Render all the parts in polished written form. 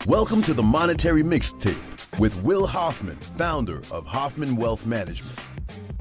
Welcome to the Monetary Mixtape with Will Hoffman, founder of Hoffman Wealth Management.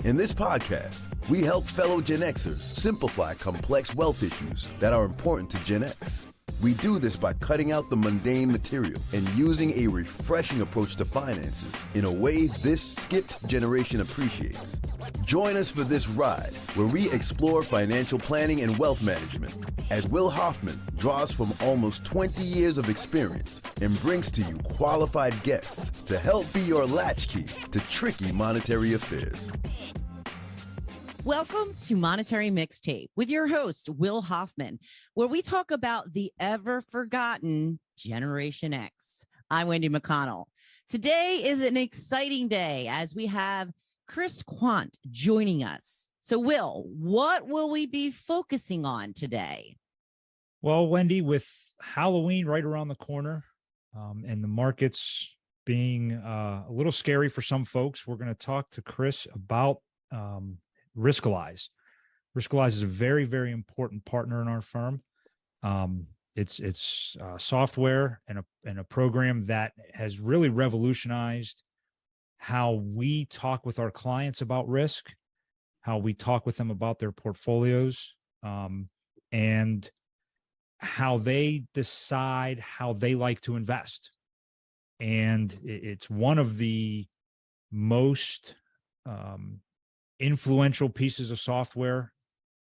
In this podcast, we help fellow Gen Xers simplify complex wealth issues that are important to Gen X. We do this by cutting out the mundane material and using a refreshing approach to finances in a way this skipped generation appreciates. Join us for this ride where we explore financial planning and wealth management as Will Hoffman draws from almost 20 years of experience and brings to you qualified guests to help be your latchkey to tricky monetary affairs. Welcome to Monetary Mixtape with your host, Will Hoffman, where we talk about the ever-forgotten Generation X. I'm Wendy McConnell. Today is an exciting day as we have Chris Quandt joining us. So, Will, what will we be focusing on today? Well, Wendy, with Halloween right around the corner and the markets being a little scary for some folks, we're going to talk to Chris about Riskalyze. Riskalyze is a very, very important partner in our firm. It's software and a program that has really revolutionized how we talk with our clients about risk, how we talk with them about their portfolios, and how they decide how they like to invest. And it's one of the most influential pieces of software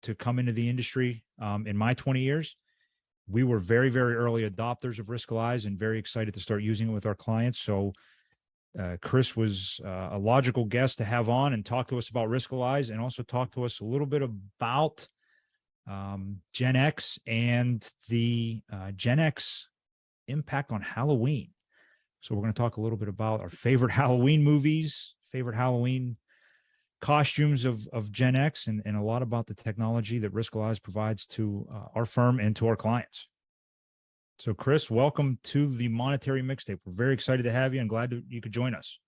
to come into the industry. In my 20 years, we were very, very early adopters of Riskalyze and very excited to start using it with our clients. So Chris was a logical guest to have on and talk to us about Riskalyze and also talk to us a little bit about Gen X and the Gen X impact on Halloween. So we're going to talk a little bit about our favorite Halloween movies, favorite Halloween costumes of Gen X, and a lot about the technology that Riskalyze provides to our firm and to our clients. So, Chris, welcome to the Monetary Mixtape. We're very excited to have you and glad that you could join us.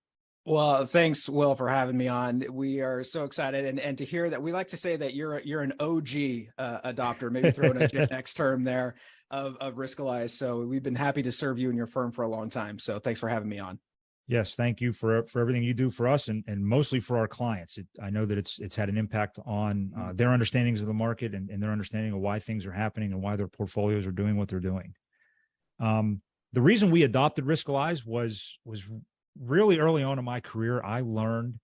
Well, thanks, Will, for having me on. We are so excited, and to hear that. We like to say that you're an OG adopter, maybe throw in a Gen X term there of Riskalyze. So we've been happy to serve you and your firm for a long time. So thanks for having me on. Yes, thank you for everything you do for us and mostly for our clients. I know that it's had an impact on their understandings of the market and their understanding of why things are happening and why their portfolios are doing what they're doing. The reason we adopted Riskalyze was really early on in my career. I learned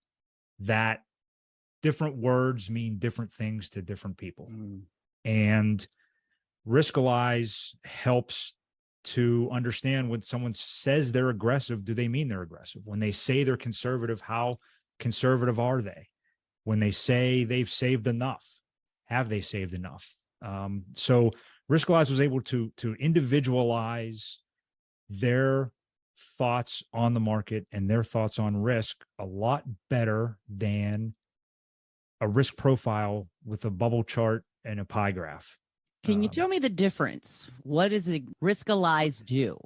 that different words mean different things to different people. And Riskalyze helps to understand when someone says they're aggressive, do they mean they're aggressive? When they say they're conservative, how conservative are they? When they say they've saved enough, have they saved enough? So Riskalyze was able to individualize their thoughts on the market and their thoughts on risk a lot better than a risk profile with a bubble chart and a pie graph. Can you tell me the difference? What does the Riskalyze do?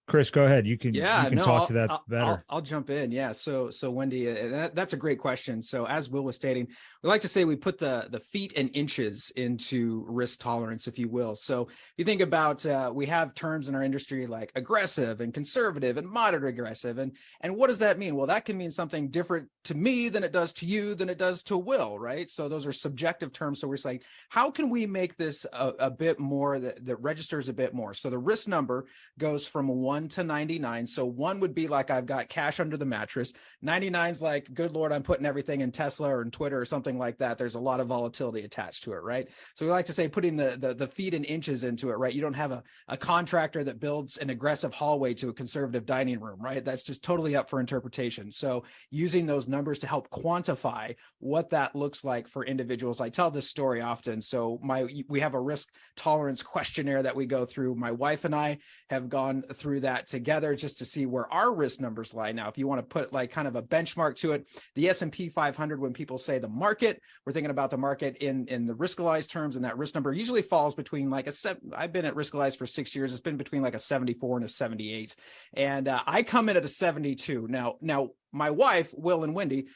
Chris, go ahead. You can talk to that better. I'll jump in. Yeah. So Wendy, that's a great question. So as Will was stating, we like to say we put the feet and inches into risk tolerance, if you will. So if you think about, we have terms in our industry like aggressive and conservative and moderate aggressive. And what does that mean? Well, that can mean something different to me than it does to you, than it does to Will, right? So those are subjective terms. So we're saying, how can we make this a bit more that registers a bit more? So the risk number goes from 1 to 99. So 1 would be like, I've got cash under the mattress. 99 is like, good Lord, I'm putting everything in Tesla or in Twitter or something like that. There's a lot of volatility attached to it, right? So we like to say putting the feet and inches into it, right? You don't have a contractor that builds an aggressive hallway to a conservative dining room, right? That's just totally up for interpretation. So using those numbers to help quantify what that looks like for individuals. I tell this story often. So we have a risk tolerance questionnaire that we go through. My wife and I have gone through that that together just to see where our risk numbers lie. Now, if you want to put like kind of a benchmark to it, the S&P 500, when people say the market, we're thinking about the market in the Riskalyze terms, and that risk number usually falls between like I've been at Riskalyze for 6 years. It's been between like a 74 and a 78. And I come in at a 72. Now, my wife, Will and Wendy,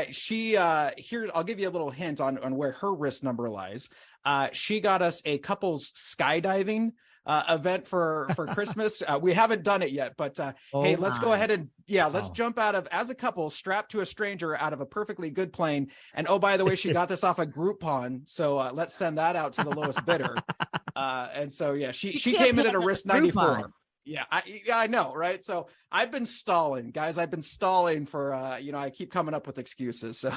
here, I'll give you a little hint on where her risk number lies. She got us a couple's skydiving event for Christmas. We haven't done it yet, but hey, let's go ahead and let's jump out of, as a couple, strapped to a stranger out of a perfectly good plane. And oh, by the way, she got this off a Groupon. So let's send that out to the lowest bidder. And so, yeah, she came in at a risk 94. Yeah, I know, right? So I've been stalling, guys. I've been stalling for, I keep coming up with excuses. So,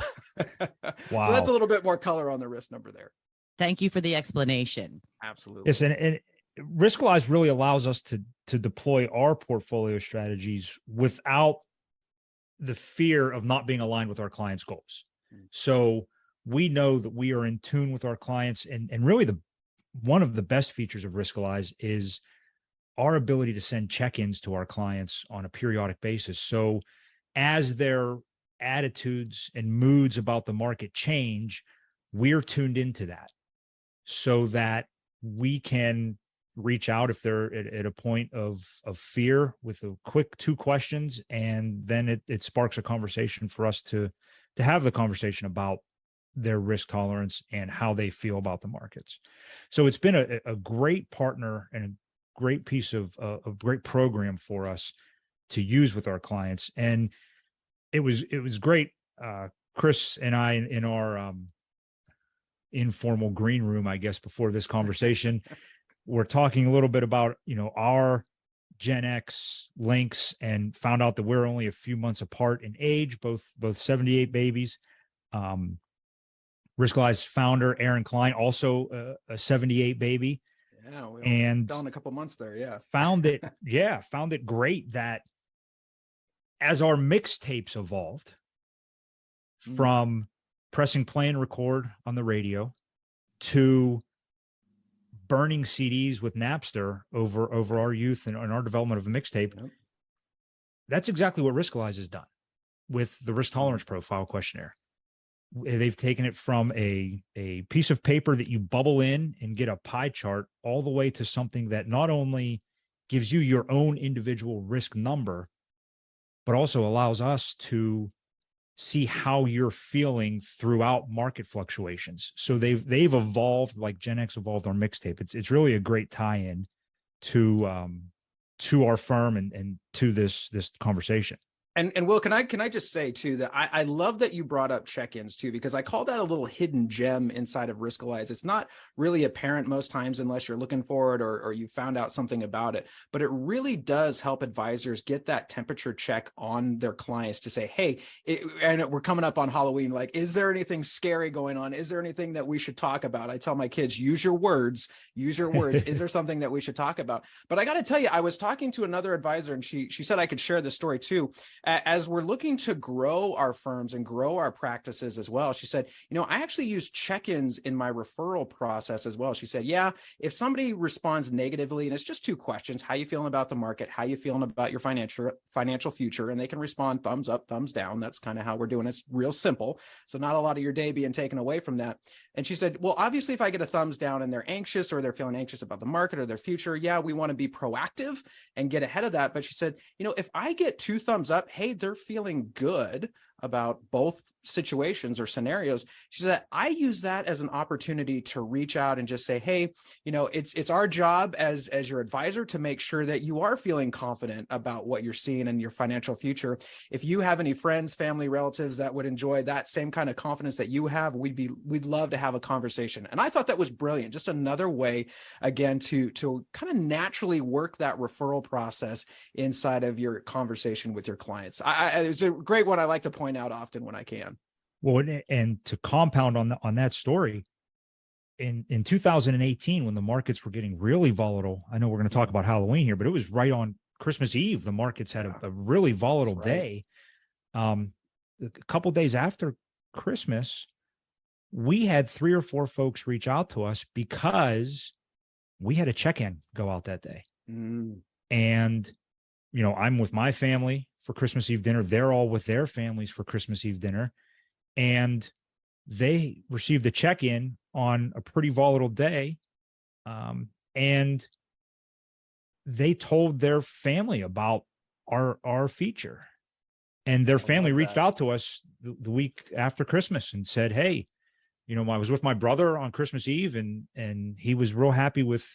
wow. So that's a little bit more color on the risk number there. Thank you for the explanation. Absolutely. Yes, and Riskalyze really allows us to deploy our portfolio strategies without the fear of not being aligned with our clients' goals. So we know that we are in tune with our clients, and really one of the best features of Riskalyze is our ability to send check-ins to our clients on a periodic basis. So as their attitudes and moods about the market change, we're tuned into that so that we can reach out if they're at a point of fear with a quick 2 questions, and then it sparks a conversation for us to have the conversation about their risk tolerance and how they feel about the markets. So it's been a great partner and a great piece of a great program for us to use with our clients. And it was great. Chris and I, in our informal green room, I guess, before this conversation, we're talking a little bit about, our Gen X links, and found out that we're only a few months apart in age, both 78 babies. Riskalyze founder Aaron Klein, also a 78 baby. Yeah, we and down a couple months there. Yeah, found it great that as our mixtapes evolved from pressing play and record on the radio to burning CDs with Napster over our youth and our development of a mixtape. Yep. That's exactly what Riskalyze has done with the risk tolerance profile questionnaire. They've taken it from a piece of paper that you bubble in and get a pie chart, all the way to something that not only gives you your own individual risk number, but also allows us to see how you're feeling throughout market fluctuations. So they've evolved like Gen X evolved our mixtape. It's really a great tie-in to our firm and to this conversation. And Will, can I just say too that I love that you brought up check-ins too, because I call that a little hidden gem inside of Riskalyze. It's not really apparent most times unless you're looking for it or you found out something about it, but it really does help advisors get that temperature check on their clients to say, hey, and we're coming up on Halloween, like, is there anything scary going on? Is there anything that we should talk about? I tell my kids, use your words. Is there something that we should talk about? But I got to tell you, I was talking to another advisor, and she said I could share this story too. As we're looking to grow our firms and grow our practices as well, she said, I actually use check-ins in my referral process as well. She said, yeah, if somebody responds negatively, and it's just 2 questions, how you feeling about the market, how you feeling about your financial future, and they can respond thumbs up, thumbs down. That's kind of how we're doing it. It's real simple. So not a lot of your day being taken away from that. And she said, well, obviously, if I get a thumbs down and they're anxious or they're feeling anxious about the market or their future, yeah, we want to be proactive and get ahead of that. But she said, if I get 2 thumbs up, hey, they're feeling good about both situations or scenarios. She said, I use that as an opportunity to reach out and just say, hey, it's our job as your advisor to make sure that you are feeling confident about what you're seeing in your financial future. If you have any friends, family, relatives that would enjoy that same kind of confidence that you have, we'd love to have a conversation. And I thought that was brilliant. Just another way, again, to kind of naturally work that referral process inside of your conversation with your clients. It's a great one I like to point out often when I can. Well, and to compound on that story, in 2018, when the markets were getting really volatile, I know we're going to talk about Halloween here, but it was right on Christmas Eve. The markets had a really volatile day. A couple days after Christmas, we had 3 or 4 folks reach out to us because we had a check-in go out that day. And I'm with my family for Christmas Eve dinner. They're all with their families for Christmas Eve dinner. And they received a check-in on a pretty volatile day. And they told their family about our feature. And their family reached out to us the week after Christmas and said, hey, I was with my brother on Christmas Eve, and he was real happy with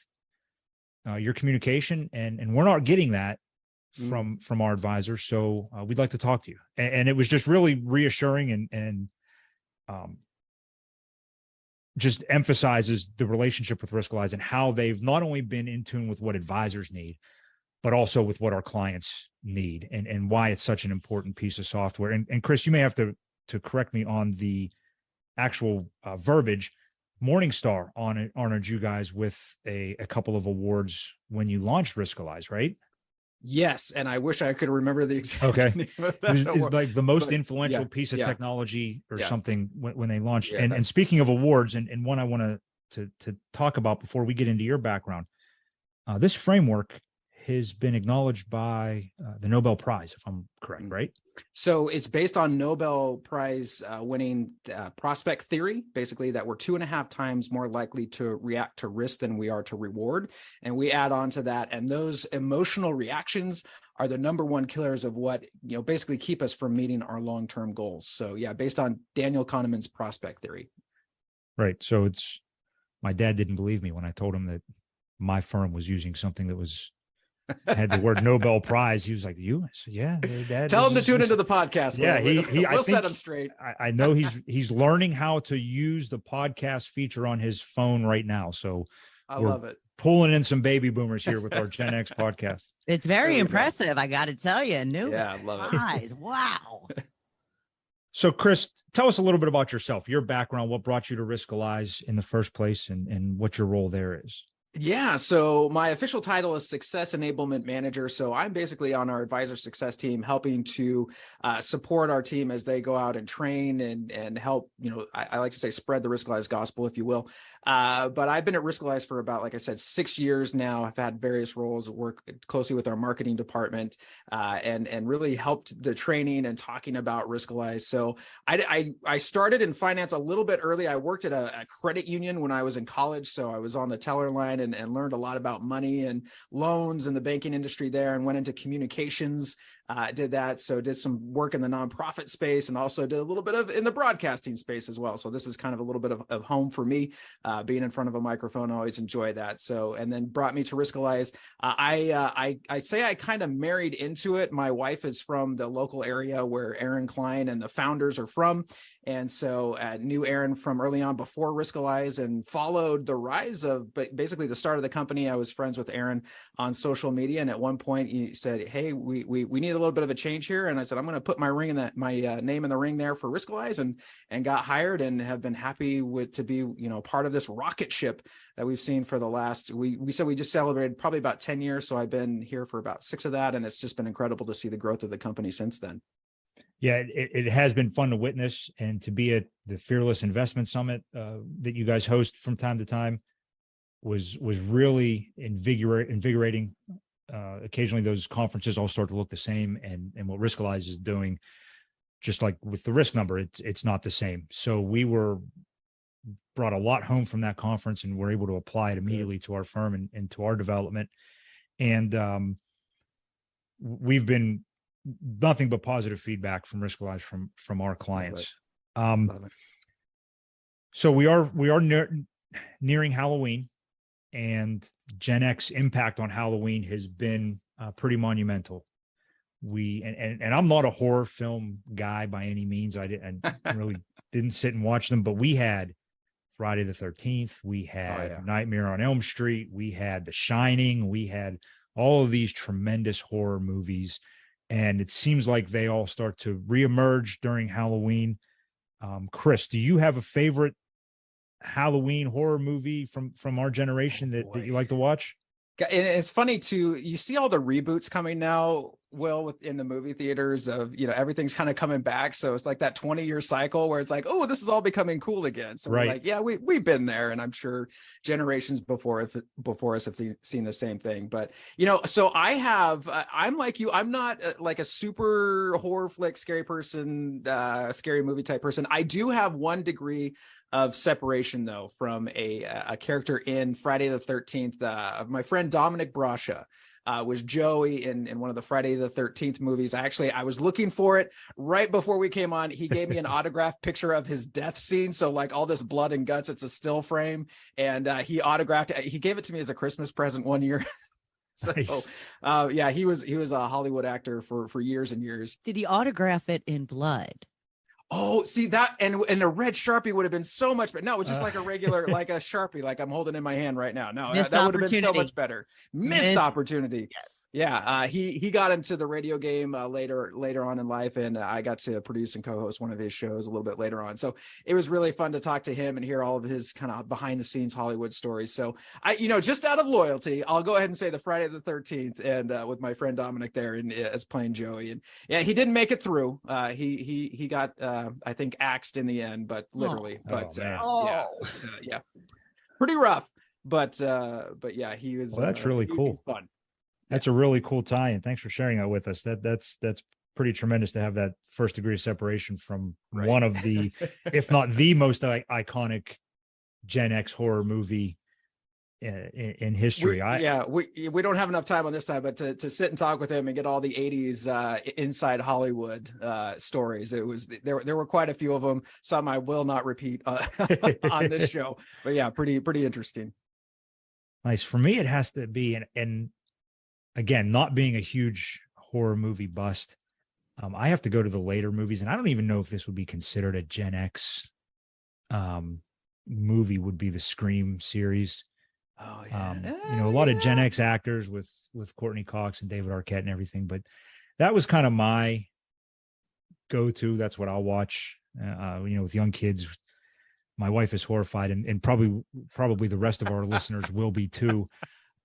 your communication, and we're not getting that from our advisors. So we'd like to talk to you. And it was just really reassuring and just emphasizes the relationship with Riskalyze and how they've not only been in tune with what advisors need, but also with what our clients need, and why it's such an important piece of software. And Chris, you may have to correct me on the actual verbiage. Morningstar honored you guys with a couple of awards when you launched Riskalyze, right? Yes, and I wish I could remember the exact name of that It was award. like the most influential piece of technology or something when they launched. Yeah, and speaking of awards, and one I want to talk about before we get into your background, this framework has been acknowledged by the Nobel Prize, if I'm correct, right? So it's based on Nobel Prize winning prospect theory, basically that we're 2.5 times more likely to react to risk than we are to reward. And we add on to that. And those emotional reactions are the number one killers of what, basically keep us from meeting our long-term goals. So yeah, based on Daniel Kahneman's prospect theory. Right. So my dad didn't believe me when I told him that my firm was using something that had the word Nobel Prize. He was like, "You?" I said, "Yeah." Dad, tell him to tune into the podcast. Yeah, we'll set him straight. I know he's learning how to use the podcast feature on his phone right now. So I love it. Pulling in some baby boomers here with our Gen X podcast. It's very impressive. I got to tell you, I love it. Wow. So, Chris, tell us a little bit about yourself, your background, what brought you to Riskalyze in the first place, and what your role there is. Yeah, so my official title is Success Enablement Manager. So I'm basically on our advisor success team, helping to support our team as they go out and train and help, I like to say spread the Riskalyze gospel, if you will. But I've been at Riskalyze for about, like I said, 6 years now. I've had various roles, work closely with our marketing department and really helped the training and talking about Riskalyze. So I started in finance a little bit early. I worked at a credit union when I was in college. So I was on the teller line and learned a lot about money and loans and the banking industry there, and went into communications, did that. So did some work in the nonprofit space, and also did a little bit of in the broadcasting space as well. So this is kind of a little bit of home for me, being in front of a microphone. I always enjoy that. So, and then brought me to Riskalyze. I say I kind of married into it. My wife is from the local area where Aaron Klein and the founders are from. And so knew Aaron from early on before Riskalyze, and followed the rise of basically the start of the company. I was friends with Aaron on social media. And at one point he said, "Hey, we need a little bit of a change here." And I said, "I'm going to put my name in the ring there for Riskalyze," and got hired, and have been happy to be, part of this rocket ship that we've seen for the last, we said we just celebrated probably about 10 years. So I've been here for about 6 of that. And it's just been incredible to see the growth of the company since then. Yeah, it has been fun to witness, and to be at the Fearless Investment Summit that you guys host from time to time was really invigorating. Occasionally those conferences all start to look the same, and what Riskalyze is doing, just like with the risk number, it's not the same. So we brought a lot home from that conference, and were able to apply it immediately to our firm and to our development. And we've been nothing but positive feedback from Riskalyze from our clients. So we are nearing Halloween, and Gen X impact on Halloween has been pretty monumental. And I'm not a horror film guy by any means. I really didn't sit and watch them, but we had Friday the 13th, we had Nightmare on Elm Street, we had The Shining, we had all of these tremendous horror movies. And it seems like they all start to reemerge during Halloween. Chris, do you have a favorite Halloween horror movie from our generation that you like to watch? And it's funny too, you see all the reboots coming now Will, within the movie theaters of, everything's kind of coming back. So it's like that 20-year cycle where it's like, oh, this is all becoming cool again. So we're like, yeah, we've been there. And I'm sure generations before us have seen the same thing. But, so I'm like you, I'm not like a super horror flick, scary person, scary movie type person. I do have one degree of separation though from a character in Friday the 13th. My friend Dominic Brascia was Joey in one of the Friday the 13th movies. I was looking for it right before we came on. He gave me an autographed picture of his death scene. So like all this blood and guts, it's a still frame. And he autographed it. He gave it to me as a Christmas present one year. So nice. Yeah, he was a Hollywood actor for years and years. Did he autograph it in blood? Oh, see that, and a red Sharpie would have been so much better. No, it's just like a regular, like a Sharpie, like I'm holding in my hand right now. No, that would have been so much better. Missed opportunity. Yes. Yeah, he got into the radio game later on in life, and I got to produce and co-host one of his shows a little bit later on. So it was really fun to talk to him and hear all of his kind of behind the scenes Hollywood stories. So I, just out of loyalty, I'll go ahead and say the Friday the 13th, and with my friend Dominic there and as playing Joey. And yeah, he didn't make it through. He got I think axed in the end, but literally. Yeah, pretty rough. But yeah, he was. Well, that's really cool. Fun. That's a really cool tie, and thanks for sharing that with us. That's pretty tremendous to have that first degree of separation from one of the, if not the most iconic Gen X horror movie in history. We don't have enough time on this time, but to sit and talk with him and get all the 80s inside Hollywood stories, there were quite a few of them. Some I will not repeat on this show, but yeah, pretty interesting. Nice. For me, it has to be and again, not being a huge horror movie bust, I have to go to the later movies, and I don't even know if this would be considered a Gen X movie. Would be the Scream series. Oh yeah, a lot of Gen X actors with Courtney Cox and David Arquette and everything, but that was kind of my go-to. That's what I'll watch. With young kids. My wife is horrified, and probably the rest of our listeners will be too.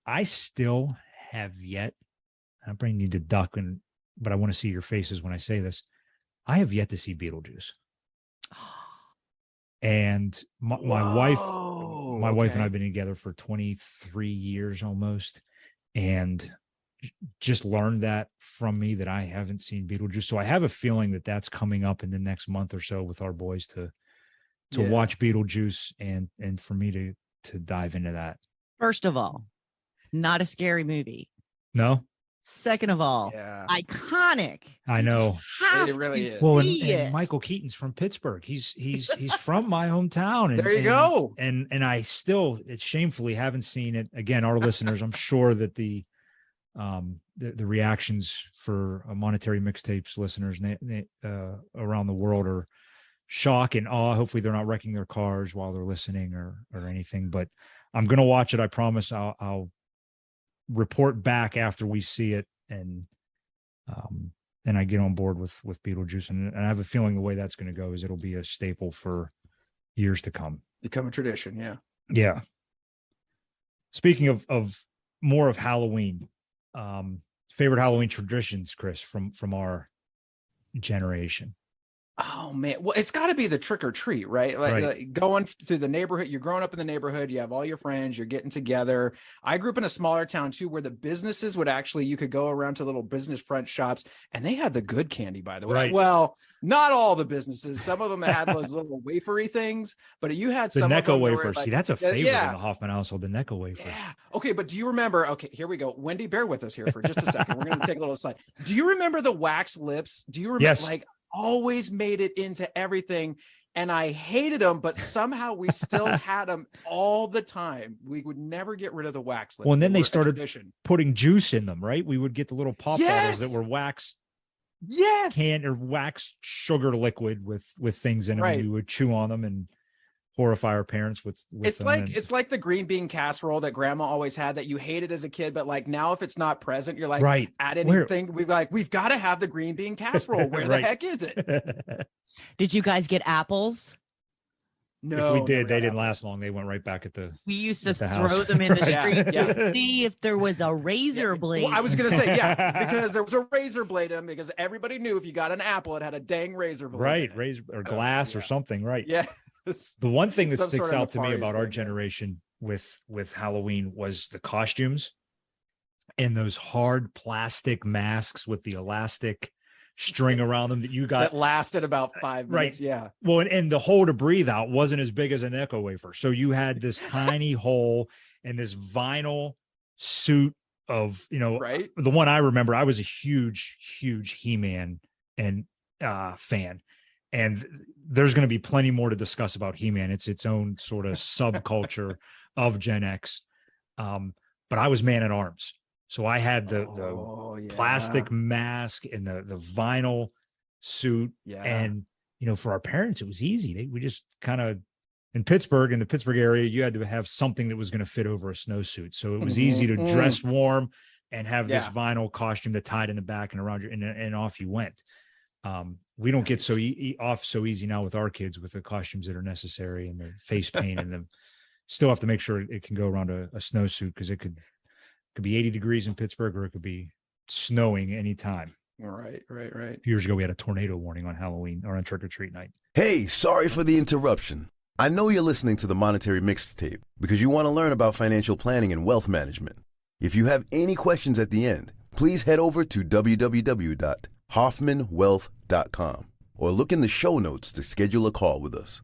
I still have yet, I'm bringing you to duck, but I want to see your faces when I say this. I have yet to see Beetlejuice. And my wife and I have been together for 23 years almost, and just learned that from me that I haven't seen Beetlejuice. So I have a feeling that that's coming up in the next month or so with our boys to watch Beetlejuice and for me to dive into that. First of all, not a scary movie. No. Second of all, iconic. I know. It really is. Well, and Michael Keaton's from Pittsburgh. He's from my hometown. And, there you go. And I still, shamefully haven't seen it. Again, our listeners, I'm sure that the reactions for Monetary Mixtapes listeners around the world are shock and awe. Hopefully they're not wrecking their cars while they're listening or anything, but I'm going to watch it. I promise I'll report back after we see it and I get on board with Beetlejuice. And I have a feeling the way that's going to go is it'll be a staple for years to come. Become a tradition. Yeah. Yeah. Speaking of more of Halloween, favorite Halloween traditions, Chris, from our generation. Oh man, well, it's got to be the trick or treat, right? Like going through the neighborhood. You're growing up in the neighborhood. You have all your friends. You're getting together. I grew up in a smaller town too, where the businesses would actually, you could go around to little business front shops, and they had the good candy, by the way. Right. Well, not all the businesses. Some of them had those little wafery things, but you had the some Necco of them wafers. See, that's a favorite in the Hoffman household. The Necco wafers. Yeah. Okay, but do you remember? Okay, here we go. Wendy, bear with us here for just a second. We're going to take a little aside. Do you remember the wax lips? Do you remember? Yes. Always made it into everything, and I hated them, but somehow we still had them all the time. We would never get rid of the wax lips. Well, and then they started putting juice in them, right? We would get the little pop bottles that were wax can or wax sugar liquid with things in them. And we would chew on them and horrify our parents with it's like the green bean casserole that grandma always had that you hated as a kid, but like now if it's not present, you're like, add anything. We've got to have the green bean casserole. Where the heck is it? Did you guys get apples? No, if we did, never they got didn't apples. last long. They went right back at the. We used to the throw house. them in the Yeah, street yeah. to see if there was a razor blade. Well, I was gonna say, yeah, because there was a razor blade in them, because everybody knew if you got an apple, it had a dang razor blade. Right, in it. razor or glass or Yeah. something. Right. Yeah. The one thing that Some sticks sort of out to me nefarious about our thing, yeah. generation with Halloween was the costumes and those hard plastic masks with the elastic string around them that you got. That lasted about 5 Right. minutes. Yeah. Well, and the hole to breathe out wasn't as big as an echo wafer. So you had this tiny hole and this vinyl suit of, Right. the one I remember, I was a huge He-Man and fan. And there's going to be plenty more to discuss about He-Man. It's its own sort of subculture of Gen X. But I was Man at Arms. So I had the plastic mask and the vinyl suit. Yeah. And, for our parents, it was easy. We just kind of, in the Pittsburgh area, you had to have something that was going to fit over a snowsuit. So it was easy to dress warm and have this vinyl costume that tied in the back and around you, and off you went. We don't get so off so easy now with our kids with the costumes that are necessary and the face paint and them. Still have to make sure it can go around a snowsuit, because it could be 80 degrees in Pittsburgh, or it could be snowing anytime. Right. A few years ago, we had a tornado warning on Halloween or on trick or treat night. Hey, sorry for the interruption. I know you're listening to the Monetary Mixtape because you want to learn about financial planning and wealth management. If you have any questions at the end, please head over to www.hoffmanwealth.com or look in the show notes to schedule a call with us.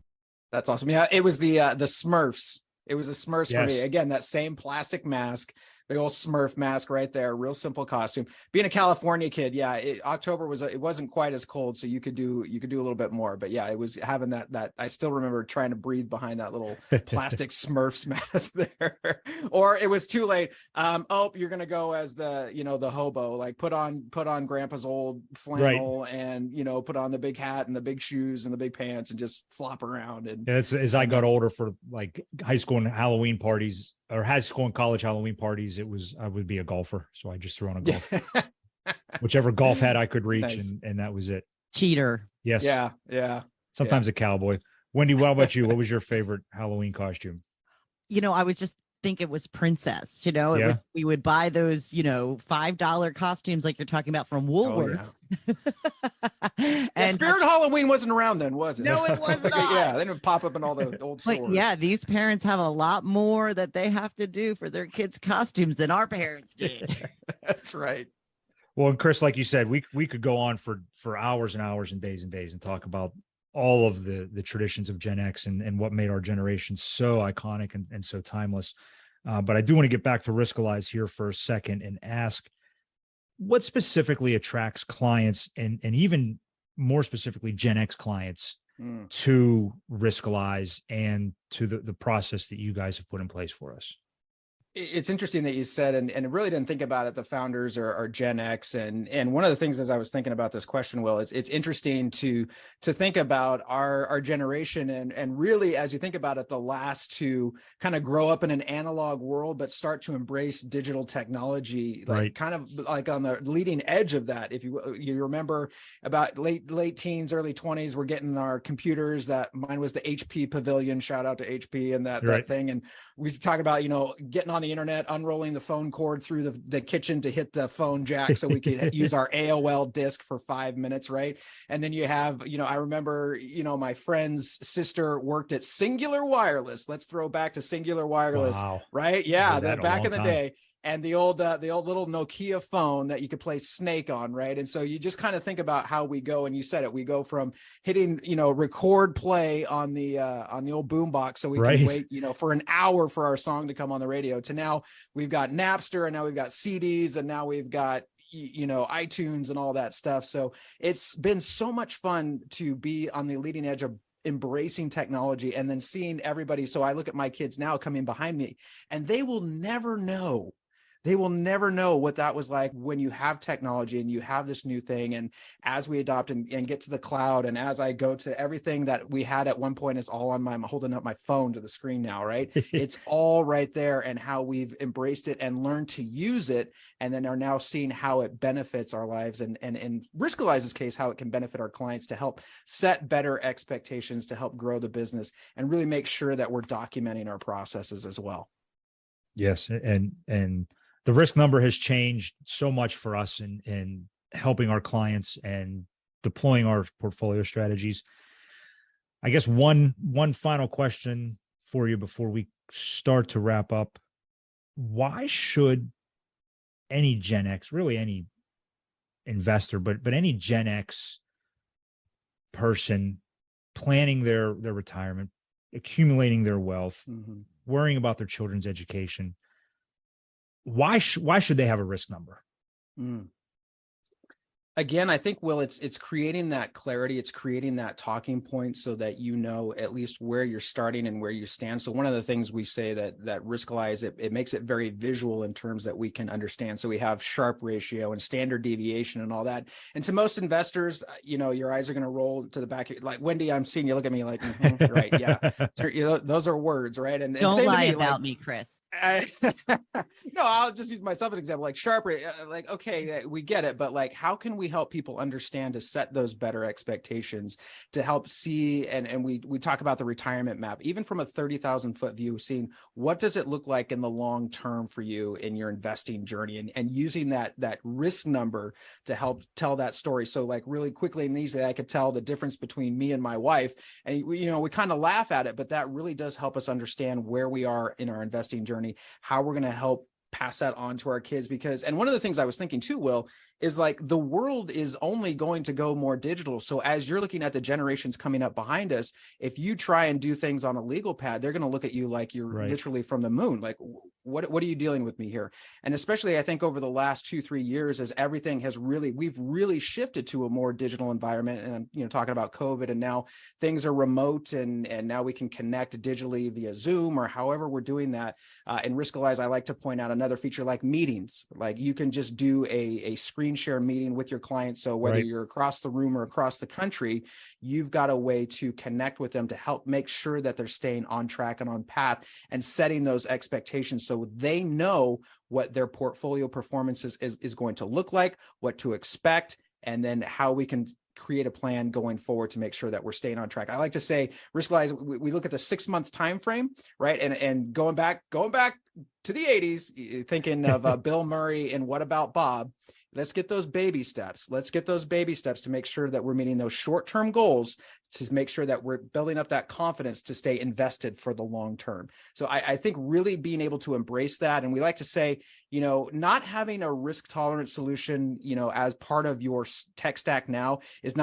That's awesome. Yeah, it was the Smurfs. It was the Smurfs for me. Again, that same plastic mask, the old Smurf mask right there. Real simple costume. Being a California kid, October it wasn't quite as cold, so you could do a little bit more. But yeah, it was having that. I still remember trying to breathe behind that little plastic Smurfs mask there. Or it was too late. You're gonna go as the hobo. Like put on Grandpa's old flannel, and put on the big hat and the big shoes and the big pants and just flop around. And as I got older, for like high school and Halloween parties, or high school and college Halloween parties, I would be a golfer. So I just threw on a golf, whichever golf hat I could reach. Nice. And that was it. Cheater. Yes. Yeah. Sometimes a cowboy. Wendy, what about you? What was your favorite Halloween costume? I was just think it was princess. We would buy those, $5 costumes like you're talking about from Woolworth. And Spirit Halloween wasn't around then, was it? No, it was not. Yeah, they didn't pop up in all the old stores. But these parents have a lot more that they have to do for their kids' costumes than our parents did. That's right. Well, and Chris, like you said, we could go on for hours and hours and days and talk about all of the traditions of Gen X and what made our generation so iconic and so timeless. But I do want to get back to Riskalyze here for a second and ask, what specifically attracts clients and even more specifically Gen X clients to Riskalyze and to the process that you guys have put in place for us? It's interesting that you said, and really didn't think about it, the founders are Gen X. And one of the things as I was thinking about this question, Will, it's interesting to think about our generation and really, as you think about it, the last to kind of grow up in an analog world, but start to embrace digital technology, like kind of like on the leading edge of that. If you remember about late teens, early 20s, we're getting our computers. That mine was the HP Pavilion, shout out to HP and that thing. And we talk about, getting on the internet, unrolling the phone cord through the kitchen to hit the phone jack so we could use our AOL disk for 5 minutes, right? And then you have, I remember, my friend's sister worked at Singular Wireless. Let's throw back to Singular Wireless, right? Yeah, back in the day. And the old little Nokia phone that you could play Snake on, right? And so you just kind of think about how we go, and you said it, we go from hitting, record play on the old boombox so we can wait, for an hour for our song to come on the radio, to now we've got Napster, and now we've got CDs, and now we've got iTunes and all that stuff. So it's been so much fun to be on the leading edge of embracing technology and then seeing everybody. So I look at my kids now coming behind me, and they will never know They will never know what that was like when you have technology and you have this new thing. And as we adopt and get to the cloud, and as I go to everything that we had at one point is all on I'm holding up my phone to the screen now, right? It's all right there, and how we've embraced it and learned to use it, and then are now seeing how it benefits our lives. And in Riskalyze's case, how it can benefit our clients to help set better expectations, to help grow the business, and really make sure that we're documenting our processes as well. Yes. And the risk number has changed so much for us in helping our clients and deploying our portfolio strategies. I guess one final question for you before we start to wrap up. Why should any Gen X, really any investor, but any Gen X person planning their retirement, accumulating their wealth, worrying about their children's education, why should they have a risk number? Again, I think, Will, it's creating that clarity. It's creating that talking point so that you know at least where you're starting and where you stand. So one of the things we say that Riskalyze, it makes it very visual in terms that we can understand. So we have Sharpe ratio and standard deviation and all that. And to most investors, your eyes are going to roll to the back. Like, Wendy, I'm seeing you look at me like, right, yeah. So, those are words, right? And don't same lie to me, about me, Chris. No, I'll just use myself as an example, like Sharpe, like, okay, we get it, but like, how can we help people understand to set those better expectations, to help see, and we talk about the retirement map, even from a 30,000-foot view, seeing what does it look like in the long term for you in your investing journey, and using that risk number to help tell that story. So like really quickly and easily, I could tell the difference between me and my wife, and we kind of laugh at it, but that really does help us understand where we are in our investing journey, how we're going to help pass that on to our kids. Because, and one of the things I was thinking too, Will, is like the world is only going to go more digital. So as you're looking at the generations coming up behind us, if you try and do things on a legal pad, they're going to look at you like you're literally from the moon. Like, what are you dealing with me here? And especially I think over the last 2-3 years, as everything has we've really shifted to a more digital environment. And I'm talking about COVID, and now things are remote, and now we can connect digitally via Zoom or however we're doing that. In Riskalyze, I like to point out another feature like meetings. Like you can just do a screen share meeting with your client. So whether you're across the room or across the country, you've got a way to connect with them to help make sure that they're staying on track and on path, and setting those expectations so they know what their portfolio performance is going to look like, what to expect, and then how we can create a plan going forward to make sure that we're staying on track. I like to say Riskalyze, we look at the 6-month time frame, right? And going back to the 80s, thinking of Bill Murray and What About Bob? Let's get those baby steps. Let's get those baby steps to make sure that we're meeting those short-term goals, to make sure that we're building up that confidence to stay invested for the long term. So I think really being able to embrace that. And we like to say, not having a risk tolerant solution, as part of your tech stack now is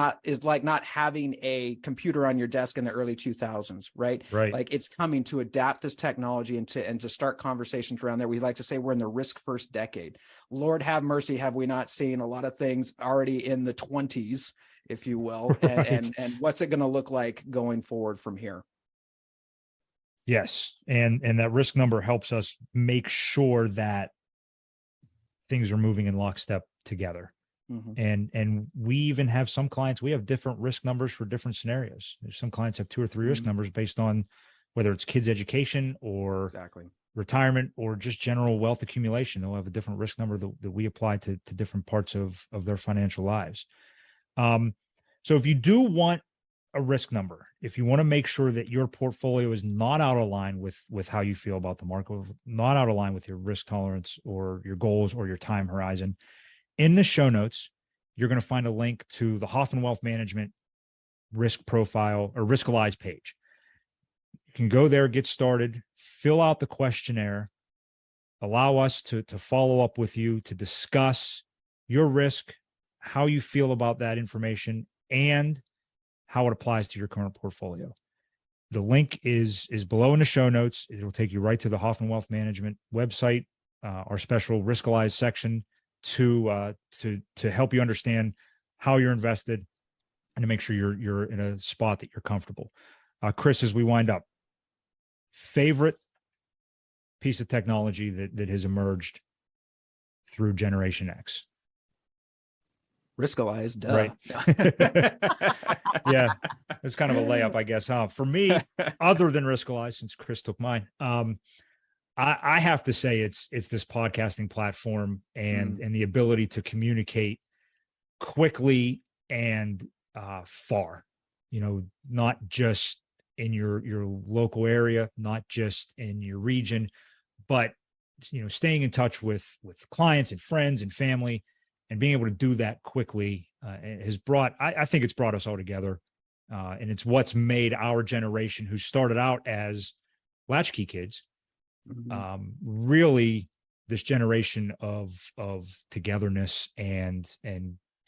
like not having a computer on your desk in the early 2000s, right? Like it's coming to adapt this technology and to start conversations around there. We like to say we're in the risk first decade. Lord have mercy, have we not seen a lot of things already in the 20s, if you will, and what's it going to look like going forward from here? Yes. And that risk number helps us make sure that things are moving in lockstep together. And we even have some clients, we have different risk numbers for different scenarios. Some clients have 2 or 3 risk numbers based on whether it's kids' education or retirement or just general wealth accumulation. They'll have a different risk number that we apply to different parts of their financial lives. So if you do want a risk number, if you want to make sure that your portfolio is not out of line with how you feel about the market, not out of line with your risk tolerance or your goals or your time horizon, in the show notes, you're going to find a link to the Hoffman Wealth Management risk profile or Riskalyze page. You can go there, get started, fill out the questionnaire, allow us to follow up with you to discuss your risk, how you feel about that information, and how it applies to your current portfolio. The link is below in the show notes. It will take you right to the Hoffman Wealth Management website, our special Riskalyze section to help you understand how you're invested and to make sure you're in a spot that you're comfortable. Chris, as we wind up, favorite piece of technology that has emerged through Generation X? Riskalyze, duh. Right. Yeah, it's kind of a layup, I guess. For me, other than Riskalyze, since Chris took mine, I have to say it's this podcasting platform and the ability to communicate quickly and far. Not just in your local area, not just in your region, but staying in touch with clients and friends and family, and being able to do that quickly has brought. I think it's brought us all together, and it's what's made our generation, who started out as latchkey kids, really this generation of togetherness and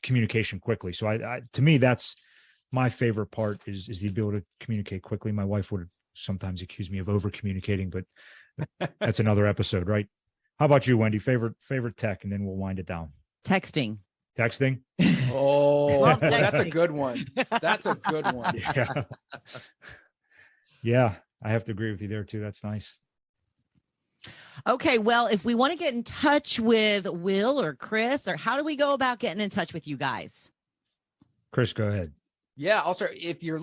communication quickly. So I to me, that's my favorite part is the ability to communicate quickly. My wife would sometimes accuse me of over communicating, but that's another episode, right? How about you, Wendy? Favorite tech, and then we'll wind it down. Texting. Oh, Love that's a texting. good one. That's a good one. Yeah. Yeah, I have to agree with you there too. That's nice. Okay, well, if we want to get in touch with Will or Chris, or how do we go about getting in touch with you guys? Chris, go ahead. Yeah, I'll start. If you're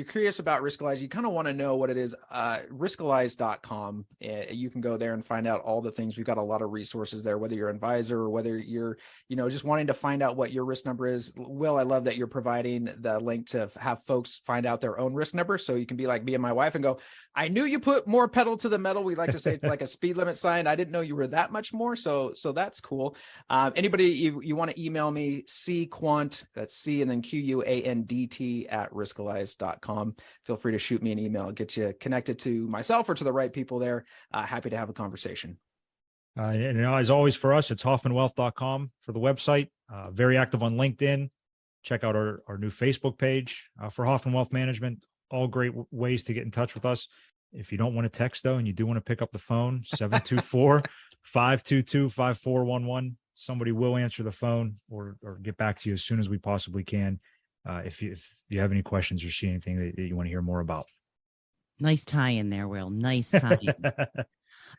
curious about Riskalyze, you kind of want to know what it is, riskalyze.com. You can go there and find out all the things. We've got a lot of resources there, whether you're an advisor or whether you're, just wanting to find out what your risk number is. Will, I love that you're providing the link to have folks find out their own risk number. So you can be like me and my wife and go, I knew you put more pedal to the metal. We like to say it's like a speed limit sign. I didn't know you were that much more. So that's cool. Anybody, you want to email me, Quandt, that's C and then QUANDT at riskalyze.com. Feel free to shoot me an email, get you connected to myself or to the right people there. Happy to have a conversation. And as always, for us, it's hoffmanwealth.com for the website. Very active on LinkedIn. Check out our new Facebook page for Hoffman Wealth Management. All great ways to get in touch with us. If you don't want to text, though, and you do want to pick up the phone, 724-522-5411. Somebody will answer the phone or get back to you as soon as we possibly can. If you have any questions or see anything that you want to hear more about. Nice tie in there, Will. Nice tie in.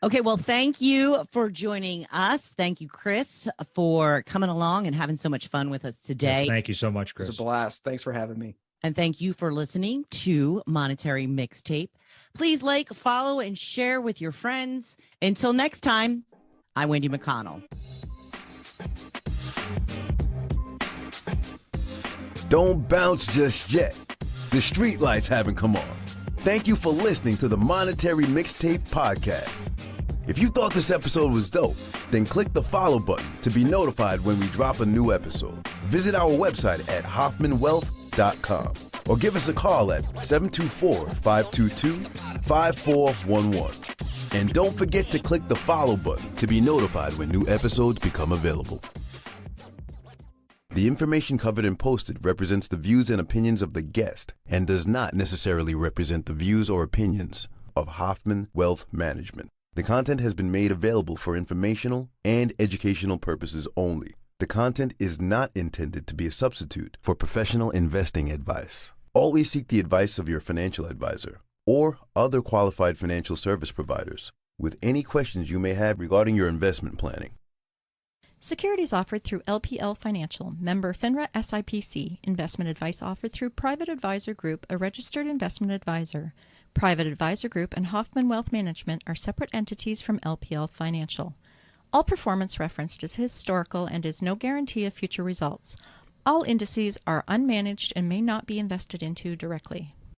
Okay, well, thank you for joining us. Thank you, Chris, for coming along and having so much fun with us today. Yes, thank you so much, Chris. It was a blast. Thanks for having me. And thank you for listening to Monetary Mixtape. Please like, follow, and share with your friends. Until next time, I'm Wendy McConnell. Don't bounce just yet. The street lights haven't come on. Thank you for listening to the Monetary Mixtape Podcast. If you thought this episode was dope, then click the follow button to be notified when we drop a new episode. Visit our website at hoffmanwealth.com or give us a call at 724-522-5411. And don't forget to click the follow button to be notified when new episodes become available. The information covered and posted represents the views and opinions of the guest and does not necessarily represent the views or opinions of Hoffman Wealth Management. The content has been made available for informational and educational purposes only. The content is not intended to be a substitute for professional investing advice. Always seek the advice of your financial advisor or other qualified financial service providers with any questions you may have regarding your investment planning. Securities offered through LPL Financial, member FINRA SIPC. Investment advice offered through Private Advisor Group, a registered investment advisor. Private Advisor Group and Hoffman Wealth Management are separate entities from LPL Financial. All performance referenced is historical and is no guarantee of future results. All indices are unmanaged and may not be invested into directly.